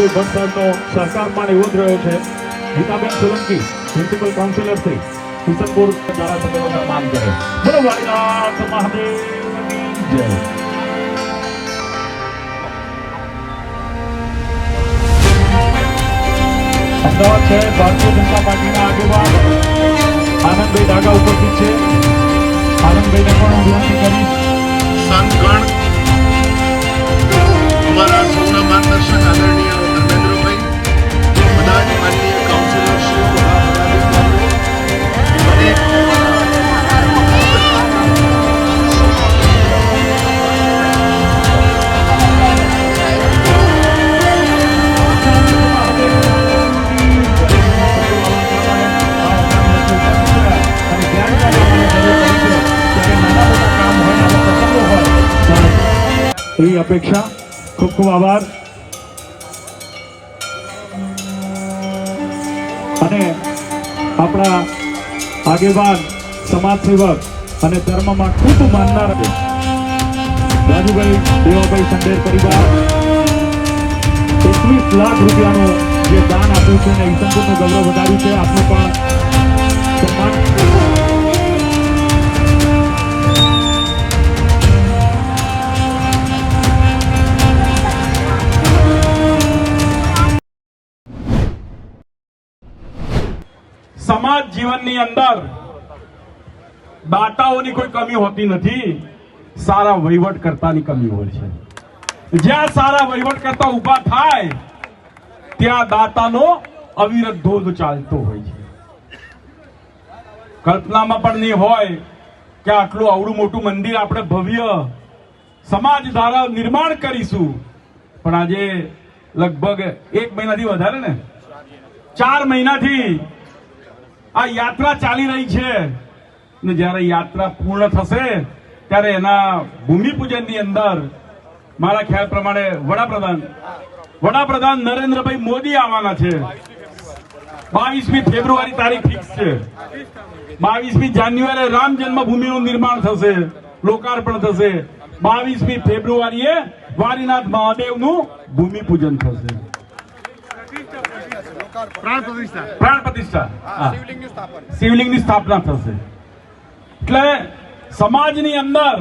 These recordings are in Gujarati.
અનિલભાઈ ભટ્ટ સાહેબનો સહકાર પણ એવો જ રહ્યો છે. ગીતાબેન સોલંકી પ્રિન્સિપલ કાઉન્સિલર શ્રી કિશનપુર ધારાસભ્યનું સન્માન કરે. બોલો વાડીનાથ મહાદેવની જય. અમદાવાદ શહેર ભારતીય જનતા પાર્ટીના આગેવાન આનંદભાઈ ડાગા ઉપસ્થિત છે. આનંદભાઈને પણ હું વિનંતી કરીશ. સંતગણ અમારા સૌના માર્ગદર્શક આદરણીય ધર્મેન્દ્રભાઈ, બધા જ માનનીય કાઉન્સિલરશ્રીઓ, બધા પદાધિકારીઓ અને એવી અપેક્ષા. ખૂબ ખૂબ આભાર. અને આપણા આગેવાન સમાજ સેવક અને ધર્મમાં ખૂબ માનનાર રાજુભાઈ દેવાભાઈ સંડેર પરિવાર 21 લાખ રૂપિયાનું જે દાન આપ્યું છે અને ઈસનપુરનું ગૌરવ વધાર્યું છે. આપનું પણ સન્માન. સમાજ જીવનની અંદર દાતાઓની કોઈ કમી હોતી નથી, સારા વહીવટકર્તાની કમી હોય છે. જ્યાં સારા વહીવટકર્તા ઉભા થાય ત્યાં દાતાનો અવિરત ધોધ ચાલતો હોય છે. કલ્પનામાં પણ નહીં હોય કે આટલું આવડું મોટું મંદિર આપણે ભવ્ય સમાજ દ્વારા નિર્માણ કરીશું, પણ આજે લગભગ 1 મહિનાથી વધારે ને 4 મહિનાથી આ યાત્રા ચાલી રહી છે. ને જ્યારે યાત્રા પૂર્ણ થશે ત્યારે એના ભૂમિપૂજનની અંદર મારા ખ્યાલ પ્રમાણે વડાપ્રધાન નરેન્દ્રભાઈ મોદી આવવાના છે. 22મી ફેબ્રુઆરી તારીખ ફિક્સ છે. 22મી જાન્યુઆરી રામ જન્મભૂમિનું નિર્માણ થશે, લોકાર્પણ થશે. 22મી ફેબ્રુઆરીએ વાડીનાથ મહાદેવનું ભૂમિપૂજન થશે. પ્રાણ પ્રતિષ્ઠા શિવલિંગની સ્થાપના થશે. એટલે સમાજની અંદર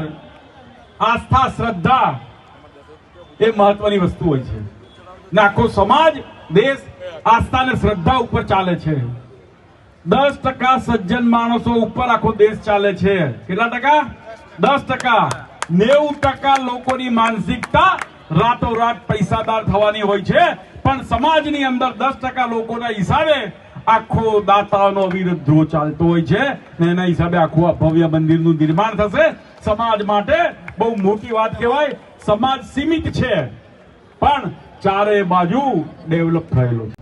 આસ્થા શ્રદ્ધા એ મહત્વની વસ્તુ હોય છે. ને આખો સમાજ દેશ આસ્થા અને શ્રદ્ધા ઉપર ચાલે છે. 10% સજ્જન માણસો ઉપર આખો દેશ ચાલે છે. કેટલા ટકા? 10%. 90% લોકોની માનસિકતા રાતોરાત પૈસાદાર થવાની હોય છે, પણ સમાજની અંદર 10% લોકોના હિસાબે આખો દાતાઓનો અવિરત ધ્રુવ ચાલતો હોય છે. એના હિસાબે આખું આ ભવ્ય મંદિરનું નિર્માણ થશે. સમાજ માટે બહુ મોટી વાત કહેવાય. સમાજ સીમિત છે પણ ચારે બાજુ ડેવલપ થયેલો છે.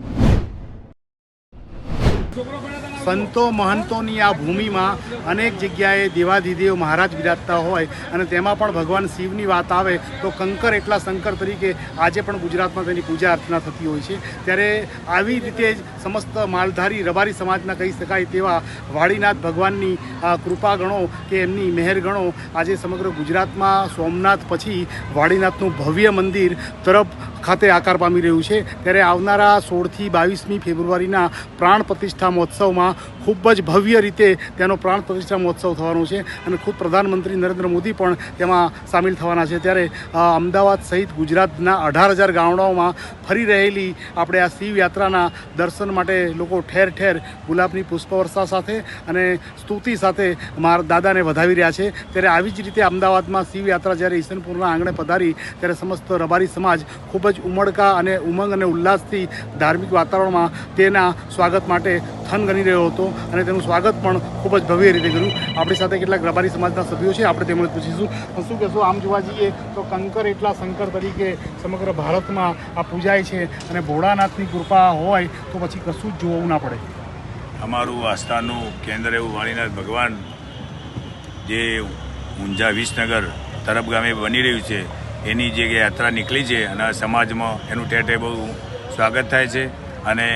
સંતો મહંતોની આ ભૂમિમાં અનેક જગ્યાએ દેવાધિદેવ મહારાજ બિરાજતા હોય અને તેમાં પણ ભગવાન શિવની વાત આવે તો કંકર એટલા શંકર તરીકે આજે પણ ગુજરાતમાં તેની પૂજા અર્ચના થતી હોય છે. ત્યારે આવી રીતે જ સમસ્ત માલધારી રબારી સમાજના કહી શકાય તેવા વાડીનાથ ભગવાનની કૃપા ગણો કે એમની મહેર ગણો આજે સમગ્ર ગુજરાતમાં સોમનાથ પછી વાડીનાથનું ભવ્ય મંદિર તરફ ખાતે આકાર પામી રહ્યું છે. ત્યારે આવનારા 16થી 22મી ફેબ્રુઆરીના પ્રાણ પ્રતિષ્ઠા મહોત્સવમાં ખૂબ જ ભવ્ય રીતે તેનો પ્રાણ પ્રતિષ્ઠા મહોત્સવ થવાનો છે અને ખુદ પ્રધાનમંત્રી નરેન્દ્ર મોદી પણ તેમાં સામેલ થવાના છે. ત્યારે અમદાવાદ સહિત ગુજરાતના 18,000 ગામડાઓમાં ફરી રહેલી આપણે આ શિવ યાત્રાના દર્શન માટે લોકો ઠેર ઠેર ગુલાબની પુષ્પવર્ષા સાથે અને સ્તુતિ સાથે મારા દાદાને વધાવી રહ્યા છે. ત્યારે આવી જ રીતે અમદાવાદમાં શિવ યાત્રા જ્યારે ઈસનપુરના આંગણે પધારી ત્યારે સમસ્ત રબારી સમાજ ખૂબ જ ઉમળકા અને ઉમંગ અને ઉલ્લાસથી ધાર્મિક વાતાવરણમાં તેના સ્વાગત માટે થન ગણી રહ્યો હતો અને તેનું સ્વાગત પણ ખૂબ જ ભવ્ય રીતે કર્યું. આપણી સાથે કેટલાક રબારી સમાજના સભ્યો છે, આપણે તેમને પૂછીશું. શું કહેશો? આમ જોવા જઈએ તો કંકર એટલા શંકર તરીકે સમગ્ર ભારતમાં આ પૂજાય છે અને ભોળાનાથની કૃપા હોય તો પછી કશું જ જોવું ના પડે. અમારું આસ્થાનું કેન્દ્ર એવું વાડીનાથ ભગવાન જે ઊંઝા વિસનગર તરફ ગામે બની રહ્યું છે એની જે યાત્રા નીકળી છે અને સમાજમાં એનું ઠેર બહુ સ્વાગત થાય છે અને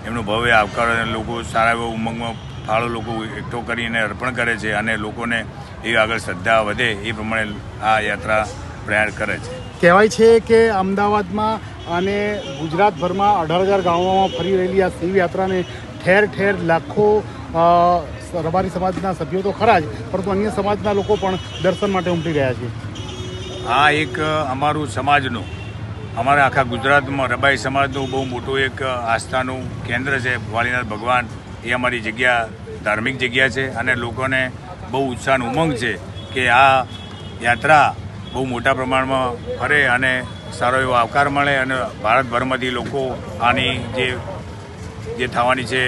એમનું ભવ્ય આવકાર લોકો સારા એવો ઉમંગમાં ફાળો લોકો એકઠો કરીને અર્પણ કરે છે અને લોકોને એ આગળ શ્રદ્ધા વધે એ પ્રમાણે આ યાત્રા પ્રયાસ કરે છે. કહેવાય છે કે અમદાવાદમાં અને ગુજરાતભરમાં 18,000 ગામોમાં ફરી રહેલી આ શિવ યાત્રાને ઠેર ઠેર લાખો રબારી સમાજના સભ્યો તો ખરા જ, પરંતુ અન્ય સમાજના લોકો પણ દર્શન માટે ઉમટી રહ્યા છે. આ એક અમારું સમાજનું, અમારા આખા ગુજરાતમાં રબાઈ સમાજનું બહુ મોટું એક આસ્થાનું કેન્દ્ર છે. વાલીનાથ ભગવાન એ અમારી જગ્યા, ધાર્મિક જગ્યા છે અને લોકોને બહુ ઉત્સાહ ઉમંગ છે કે આ યાત્રા બહુ મોટા પ્રમાણમાં ફરે અને સારો એવો આવકાર મળે અને ભારતભરમાંથી લોકો આની જે થવાની છે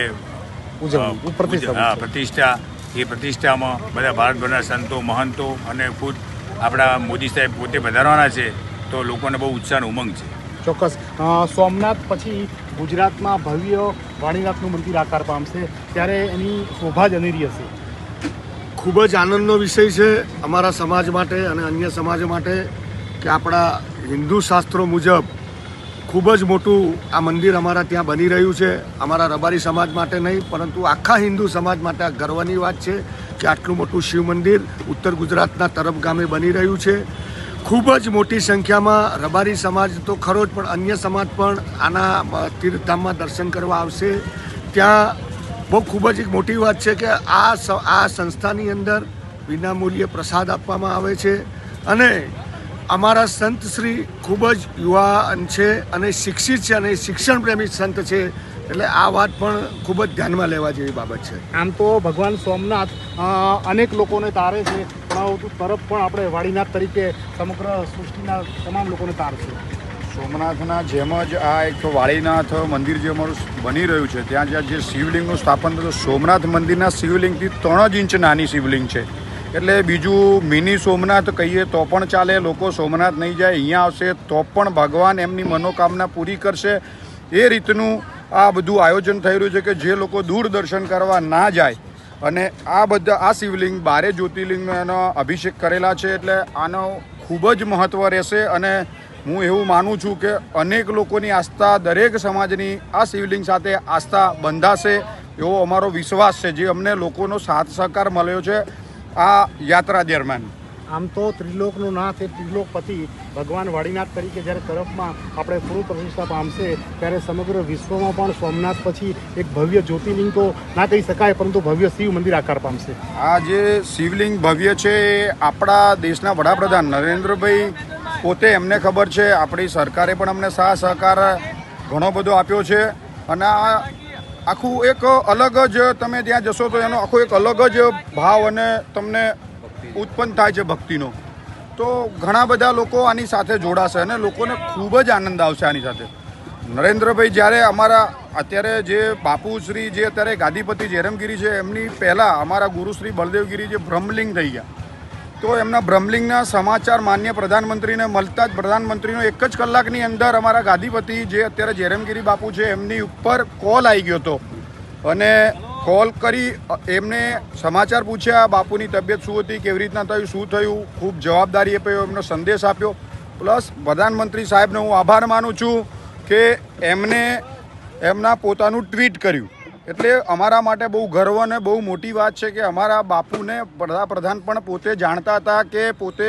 પ્રતિષ્ઠા, એ પ્રતિષ્ઠામાં બધા ભારતભરના સંતો, મહંતો અને ખુદ આપણા મોદી સાહેબ પોતે વધારવાના છે, તો લોકોને બહુ ઉત્સાહ ઉમંગ છે. ચોક્કસ. સોમનાથ પછી ગુજરાતમાં ભવ્ય વાણીનાથનું મંદિર આકાર પામશે, ત્યારે એની શોભા જ અનેરી હશે. ખૂબ જ આનંદનો વિષય છે અમારા સમાજ માટે અને અન્ય સમાજ માટે કે આપણા હિન્દુ શાસ્ત્રો મુજબ ખૂબ જ મોટું આ મંદિર અમારા ત્યાં બની રહ્યું છે. અમારા રબારી સમાજ માટે નહીં, પરંતુ આખા હિન્દુ સમાજ માટે આ ગર્વની વાત છે કે આટલું મોટું શિવ મંદિર ઉત્તર ગુજરાતના તરફ ગામે બની રહ્યું છે. ખૂબ જ મોટી સંખ્યામાં રબારી સમાજ તો ખરો જ, પણ અન્ય સમાજ પણ આના તીર્થધામમાં દર્શન કરવા આવશે. ત્યાં બહુ ખૂબ જ એક મોટી વાત છે કે આ સંસ્થાની અંદર વિનામૂલ્યે પ્રસાદ આપવામાં આવે છે અને અમારા સંત શ્રી ખૂબ જ યુવાન છે અને શિક્ષિત છે અને શિક્ષણ પ્રેમી સંત છે, એટલે આ વાત પણ ખૂબ જ ધ્યાનમાં લેવા જેવી બાબત છે. આમ તો ભગવાન સોમનાથ અનેક લોકોને તારે છે, પણ તરફ પણ આપણે વાડીનાથ તરીકે સમગ્ર સૃષ્ટિના તમામ લોકોને તારશે. સોમનાથના જેમ જ આ એક વાળીનાથ મંદિર જે અમારું બની રહ્યું છે, ત્યાં જ્યાં જે શિવલિંગનું સ્થાપન થયું, સોમનાથ મંદિરના શિવલિંગથી 3 જ ઇંચ નાની શિવલિંગ છે. એટલે બીજું મિની સોમનાથ કહીએ તો પણ ચાલે. લોકો સોમનાથ નહીં જાય, અહીંયા આવશે તો પણ ભગવાન એમની મનોકામના પૂરી કરશે. એ રીતનું આ બધું આયોજન થઈ રહ્યું છે કે જે લોકો દૂર દર્શન કરવા ના જાય અને આ શિવલિંગ 12 જ્યોતિર્લિંગનો અભિષેક કરેલા છે, એટલે આનો ખૂબ જ મહત્ત્વ રહેશે. અને હું એવું માનું છું કે અનેક લોકોની આસ્થા, દરેક સમાજની આ શિવલિંગ સાથે આસ્થા બંધાશે એવો અમારો વિશ્વાસ છે, જે અમને લોકોનો સાથ સહકાર મળ્યો છે આ યાત્રા દરમિયાન. આમ તો ત્રિલોકનો નાથ, એ ત્રિલોકપતિ ભગવાન વાડીનાથ તરીકે જ્યારે તરફમાં આપણે પૂર્વ પ્રતિષ્ઠા પામશે, ત્યારે સમગ્ર વિશ્વમાં પણ સોમનાથ પછી એક ભવ્ય જ્યોતિર્લિંગ તો ના કહી શકાય, પરંતુ ભવ્ય શિવ મંદિર આકાર પામશે. આ જે શિવલિંગ ભવ્ય છે એ આપણા દેશના વડાપ્રધાન નરેન્દ્રભાઈ પોતે, એમને ખબર છે, આપણી સરકારે પણ અમને સાથ સહકાર ઘણો બધો આપ્યો છે. અને આ આખું એક અલગ જ, તમે ત્યાં જશો તો એનો આખો એક અલગ જ ભાવ અને તમને ઉત્પન્ન થાય છે ભક્તિનો. તો ઘણા બધા લોકો આની સાથે જોડાશે અને લોકોને ખૂબ જ આનંદ આવશે આની સાથે. નરેન્દ્રભાઈ જ્યારે અમારા અત્યારે જે બાપુશ્રી જે અત્યારે ગાદીપતિ જયરામગીરી છે, એમની પહેલાં અમારા ગુરુશ્રી બળદેવગીરી જે બ્રહ્મલિંગ થઈ ગયા, તો એમના બ્રહ્મલિંગના સમાચાર માન્ય પ્રધાનમંત્રીને મળતા જ પ્રધાનમંત્રીનો 1 જ કલાકની અંદર અમારા ગાદીપતિ જે અત્યારે જયરામગીરી બાપુ છે એમની ઉપર કોલ આવી ગયો હતો અને કોલ કરી એમને સમાચાર પૂછ્યા, બાપુની તબિયત શું હતી, કેવી રીતના થયું, શું થયું, ખૂબ જવાબદારી આપ્યો, એમનો સંદેશ આપ્યો. પ્લસ પ્રધાનમંત્રી સાહેબને હું આભાર માનું છું કે એમને એમના પોતાનું ટ્વીટ કર્યું. એટલે અમારા માટે બહુ ગર્વ અને બહુ મોટી વાત છે કે અમારા બાપુને વડાપ્રધાન પણ પોતે જાણતા હતા કે પોતે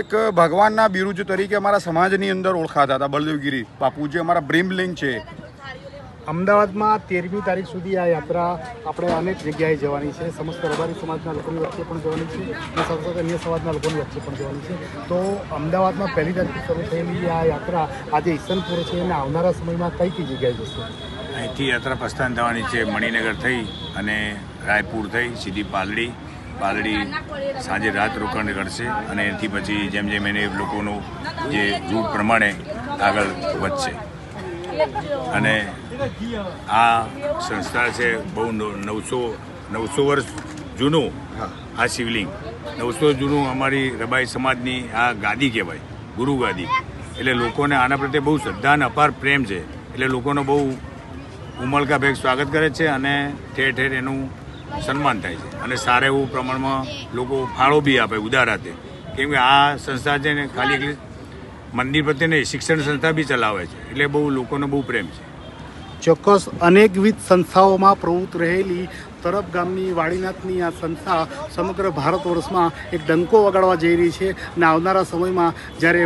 એક ભગવાનના બિરુજ તરીકે અમારા સમાજની અંદર ઓળખાતા હતા. બળદેવગીરી બાપુ જે અમારા બ્રહ્મલિંગ છે. અમદાવાદમાં 13મી તારીખ સુધી આ યાત્રા આપણે અનેક જગ્યાએ જવાની છે. સમસ્ત રબારી સમાજના લોકોની વચ્ચે પણ જવાની છે અને સાથે સાથે અન્ય સમાજના લોકોની વચ્ચે પણ જવાની છે. તો અમદાવાદમાં 1લી તારીખથી શરૂ થયેલી આ યાત્રા આજે ઈસનપુર છે અને આવનારા સમયમાં કઈ કઈ જગ્યાએ જશે? અહીંથી યાત્રા પ્રસ્થાન થવાની છે મણિનગર થઈ અને રાયપુર થઈ સીધી પાલડી સાંજે રાત રોકાણ કરશે અને એથી પછી જેમ જેમ એને લોકોનું જે રૂટ પ્રમાણે આગળ વધશે. અને આ સંસ્થા છે બહુ 900 વર્ષ જૂનું આ શિવલિંગ, 900 જૂનું અમારી રબાઈ સમાજની આ ગાદી કહેવાય, ગુરુ ગાદી. એટલે લોકોને આના પ્રત્યે બહુ શ્રદ્ધા અને અપાર પ્રેમ છે. એટલે લોકોનો બહુ ઉમળકાભેર સ્વાગત કરે છે અને ઠેર ઠેર એનું સન્માન થાય છે અને સારા એવું પ્રમાણમાં લોકો ફાળો બી આપે ઉદાર હાથે. કેમ કે આ સંસ્થા છે ને ખાલી મંદિર પ્રત્યે નહીં, શિક્ષણ સંસ્થા બી ચલાવે છે. એટલે બહુ લોકોનો બહુ પ્રેમ છે. ચોક્કસ અનેકવિધ સંસ્થાઓમાં પ્રવૃત્ત રહેલી તરફ ગામની વાડીનાથની આ સંસ્થા સમગ્ર ભારત વર્ષમાં એક ડંકો વગાડવા જઈ રહી છે અને આવનારા સમયમાં જ્યારે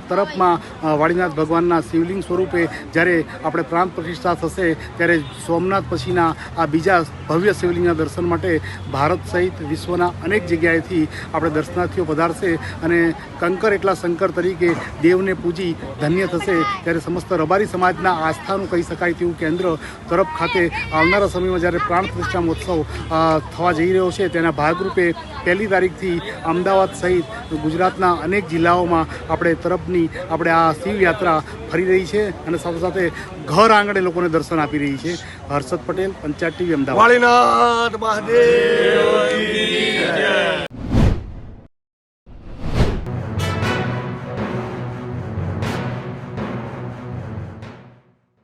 તરફમાં વાડીનાથ ભગવાનના શિવલિંગ સ્વરૂપે જ્યારે આપણે પ્રાણ પ્રતિષ્ઠા થશે ત્યારે સોમનાથ પછીના આ બીજા ભવ્ય શિવલિંગના દર્શન માટે ભારત સહિત વિશ્વના અનેક જગ્યાએથી આપણે દર્શનાર્થીઓ પધારશે અને કંકર એટલા શંકર તરીકે દેવને પૂજી ધન્ય થશે ત્યારે સમસ્ત રબારી સમાજના આસ્થાનું કહી શકાય તેવું કેન્દ્ર તરફ ખાતે આવનારા સમયમાં જ્યારે પ્રાણ પ્રતિષ્ઠા મહોત્સવ થવા જઈ રહ્યો છે તેના ભાગરૂપે 1 તારીખથી અમદાવાદ સહિત ગુજરાતના અનેક જિલ્લાઓમાં આપણે આ શિવયાત્રા ફરી રહી છે અને સાથે સાથે ઘર આંગણે લોકોને દર્શન આપી રહી છે. હર્ષદ પટેલ, પંચાયત ટીવી, અમદાવાદ. વાળીનાથ મહાદેવ.